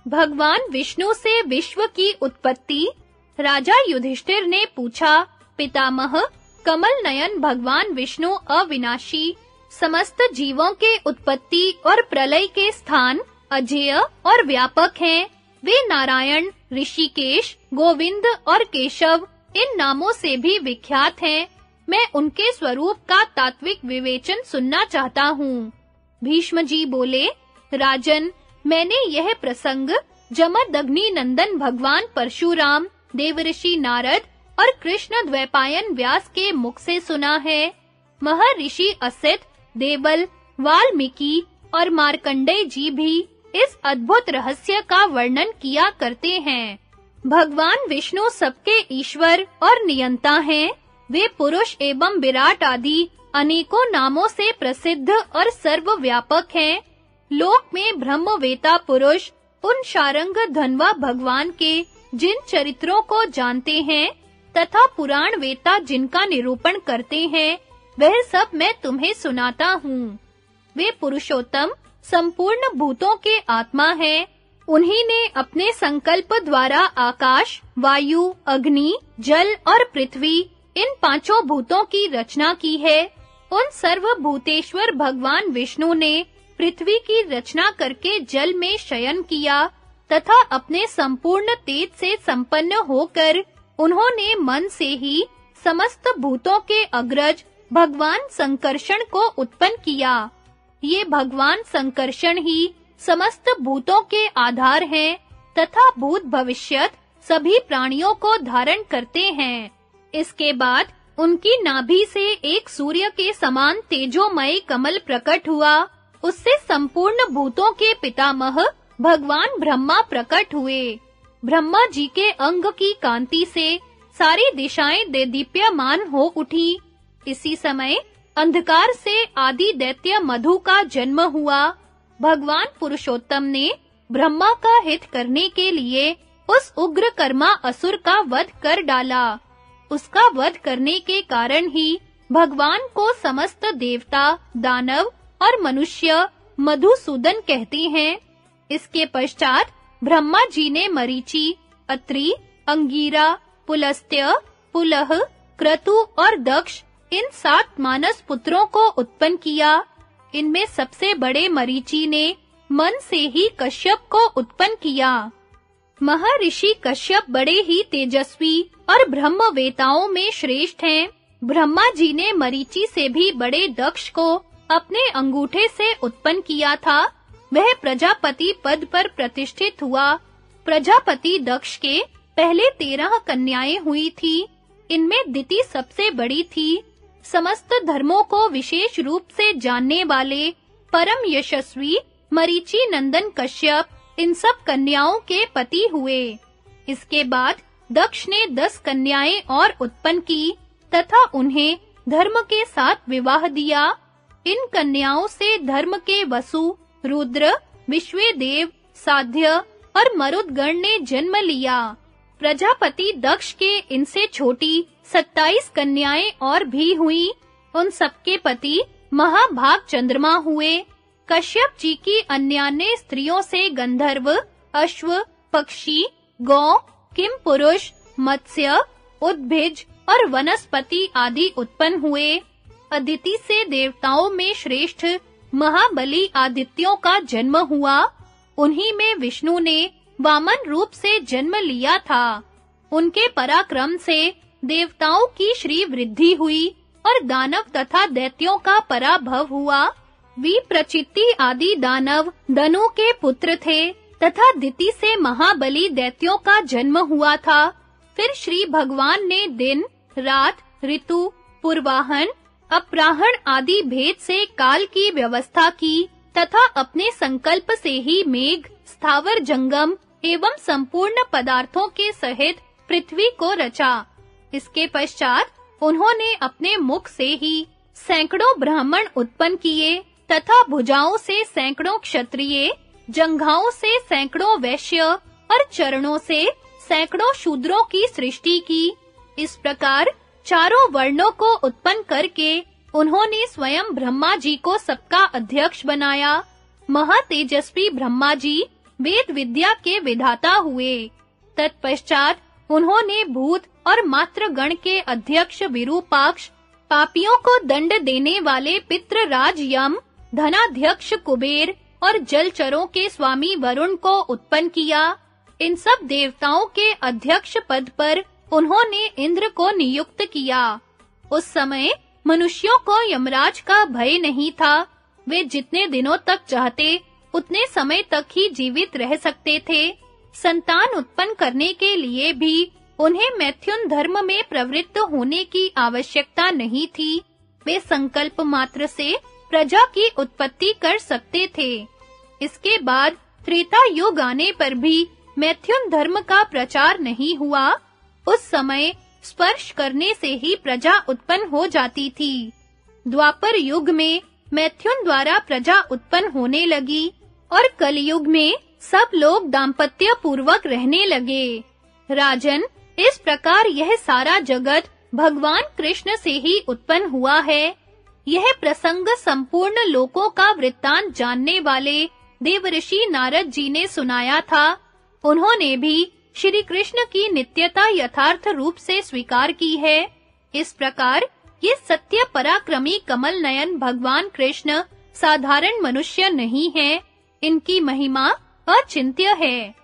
भगवान विष्णु से विश्व की उत्पत्ति। राजा युधिष्ठिर ने पूछा, पितामह, कमल नयन भगवान विष्णु अविनाशी, समस्त जीवों के उत्पत्ति और प्रलय के स्थान, अजेय और व्यापक हैं। वे नारायण, ऋषिकेश, गोविंद और केशव इन नामों से भी विख्यात हैं। मैं उनके स्वरूप का तात्विक विवेचन सुनना चाहता हूँ। भीष्म जी बोले, राजन, मैंने यह प्रसंग जमदग्नि नंदन भगवान परशुराम, देवऋषि नारद और कृष्ण द्वैपायन व्यास के मुख से सुना है। महर्षि असित, देवल, वाल्मीकि और मार्कंडेय जी भी इस अद्भुत रहस्य का वर्णन किया करते हैं। भगवान विष्णु सबके ईश्वर और नियंता हैं। वे पुरुष एवं विराट आदि अनेकों नामों से प्रसिद्ध और सर्वव्यापक हैं। लोक में ब्रह्मवेता पुरुष उन शारंग धन्वा भगवान के जिन चरित्रों को जानते हैं तथा पुराण वेता जिनका निरूपण करते हैं, वह सब मैं तुम्हें सुनाता हूँ। वे पुरुषोत्तम संपूर्ण भूतों के आत्मा हैं। उन्हीं ने अपने संकल्प द्वारा आकाश, वायु, अग्नि, जल और पृथ्वी इन पांचों भूतों की रचना की है। उन सर्वभूतेश्वर भगवान विष्णु ने पृथ्वी की रचना करके जल में शयन किया तथा अपने संपूर्ण तेज से संपन्न होकर उन्होंने मन से ही समस्त भूतों के अग्रज भगवान संकर्षण को उत्पन्न किया। ये भगवान संकर्षण ही समस्त भूतों के आधार हैं तथा भूत भविष्यत सभी प्राणियों को धारण करते हैं। इसके बाद उनकी नाभि से एक सूर्य के समान तेजोमय कमल प्रकट हुआ। उससे संपूर्ण भूतों के पितामह भगवान ब्रह्मा प्रकट हुए। ब्रह्मा जी के अंग की कांति से सारी दिशाएं देदीप्यमान हो उठी। इसी समय अंधकार से आदि दैत्य मधु का जन्म हुआ। भगवान पुरुषोत्तम ने ब्रह्मा का हित करने के लिए उस उग्र कर्मा असुर का वध कर डाला। उसका वध करने के कारण ही भगवान को समस्त देवता, दानव और मनुष्य मधुसूदन कहते हैं। इसके पश्चात ब्रह्मा जी ने मरीचि, अत्रि, अंगीरा, पुलस्त्य, पुलह, क्रतु और दक्ष इन 7 मानस पुत्रों को उत्पन्न किया। इनमें सबसे बड़े मरीचि ने मन से ही कश्यप को उत्पन्न किया। महर्षि कश्यप बड़े ही तेजस्वी और ब्रह्मवेताओं में श्रेष्ठ हैं। ब्रह्मा जी ने मरीचि से भी बड़े दक्ष को अपने अंगूठे से उत्पन्न किया था। वह प्रजापति पद पर प्रतिष्ठित हुआ। प्रजापति दक्ष के पहले 13 कन्याएं हुई थी। इनमें दिति सबसे बड़ी थी। समस्त धर्मों को विशेष रूप से जानने वाले परम यशस्वी मरीचि नंदन कश्यप इन सब कन्याओं के पति हुए। इसके बाद दक्ष ने 10 कन्याएं और उत्पन्न की तथा उन्हें धर्म के साथ विवाह दिया। इन कन्याओं से धर्म के वसु, रुद्र, विश्वेदेव, साध्य और मरुदगण ने जन्म लिया। प्रजापति दक्ष के इनसे छोटी 27 कन्याएं और भी हुई। उन सबके पति महाभाग चंद्रमा हुए। कश्यप जी की अन्यान्य स्त्रियों से गंधर्व, अश्व, पक्षी, गौ, किम पुरुष, मत्स्य, उद्भिज और वनस्पति आदि उत्पन्न हुए। अदिति से देवताओं में श्रेष्ठ महाबली आदित्यों का जन्म हुआ। उन्हीं में विष्णु ने वामन रूप से जन्म लिया था। उनके पराक्रम से देवताओं की श्री वृद्धि हुई और दानव तथा दैत्यों का पराभव हुआ। विप्रचित्ति आदि दानव दनु के पुत्र थे तथा दिति से महाबली दैत्यों का जन्म हुआ था। फिर श्री भगवान ने दिन, रात, ऋतु, पूर्वाहन, अपराहन आदि भेद से काल की व्यवस्था की तथा अपने संकल्प से ही मेघ, स्थावर जंगम एवं संपूर्ण पदार्थों के सहित पृथ्वी को रचा। इसके पश्चात उन्होंने अपने मुख से ही सैकड़ों ब्राह्मण उत्पन्न किए तथा भुजाओं से सैकड़ों क्षत्रिय, जंघाओं से सैकड़ों वैश्य और चरणों से सैकड़ों शूद्रों की सृष्टि की। इस प्रकार चारों वर्णों को उत्पन्न करके उन्होंने स्वयं ब्रह्मा जी को सबका अध्यक्ष बनाया। महातेजस्वी ब्रह्मा जी वेद विद्या के विधाता हुए। तत्पश्चात उन्होंने भूत और मातृगण के अध्यक्ष विरूपाक्ष, पापियों को दंड देने वाले पितृराज यम, धनाध्यक्ष कुबेर और जलचरों के स्वामी वरुण को उत्पन्न किया। इन सब देवताओं के अध्यक्ष पद पर उन्होंने इंद्र को नियुक्त किया। उस समय मनुष्यों को यमराज का भय नहीं था। वे जितने दिनों तक चाहते उतने समय तक ही जीवित रह सकते थे। संतान उत्पन्न करने के लिए भी उन्हें मैथुन धर्म में प्रवृत्त होने की आवश्यकता नहीं थी। वे संकल्प मात्र से प्रजा की उत्पत्ति कर सकते थे। इसके बाद त्रेता युग आने पर भी मैथुन धर्म का प्रचार नहीं हुआ। उस समय स्पर्श करने से ही प्रजा उत्पन्न हो जाती थी। द्वापर युग में मैथुन द्वारा प्रजा उत्पन्न होने लगी और कलयुग में सब लोग दाम्पत्य पूर्वक रहने लगे। राजन, इस प्रकार यह सारा जगत भगवान कृष्ण से ही उत्पन्न हुआ है। यह प्रसंग संपूर्ण लोकों का वृत्तांत जानने वाले देवर्षि नारद जी ने सुनाया था। उन्होंने भी श्री कृष्ण की नित्यता यथार्थ रूप से स्वीकार की है। इस प्रकार ये सत्य पराक्रमी कमल नयन भगवान कृष्ण साधारण मनुष्य नहीं है। इनकी महिमा अचिंत्य है।